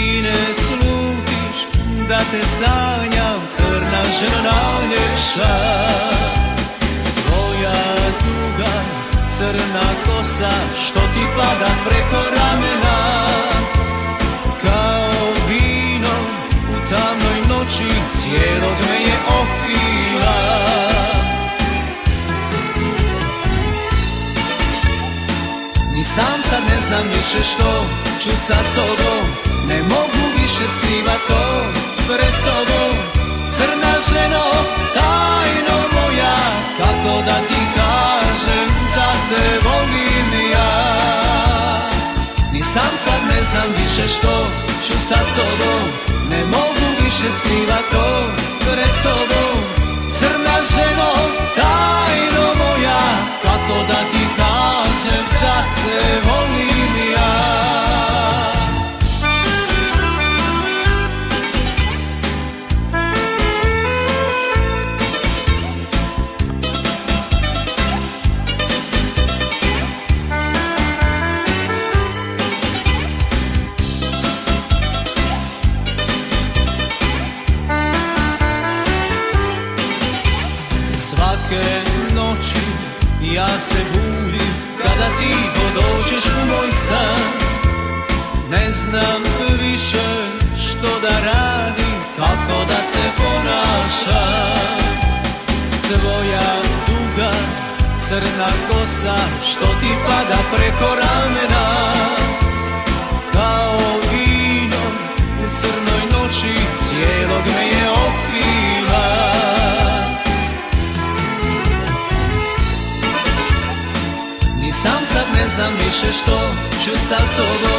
ti ne slutiš da te sanjam, crna žena lješa. Tvoja duga crna kosa što ti pada preko ramena, kao vino u tamnoj noći cijelog me je opila. Ni sam sad ne znam više što ću sa sobom, ne mogu više skrivat to pred tobom. Crna ženo, tajno moja, kako da ti kažem da te volim ja. Ni sam sad ne znam više što ću sa sobom, ne mogu više skrivat to pred tobom. Crna ženo, tajno moja, kako da ti kažem da te volim ja. Svake noći ja se budim kada ti dođeš u moj san. Ne znam više što da radim, kako da se ponašam. Tvoja duga crna kosa što ti pada preko ramena, kao vino u crnoj noći cijelog me je opila. Sam sad ne znam više što ću sa sobom,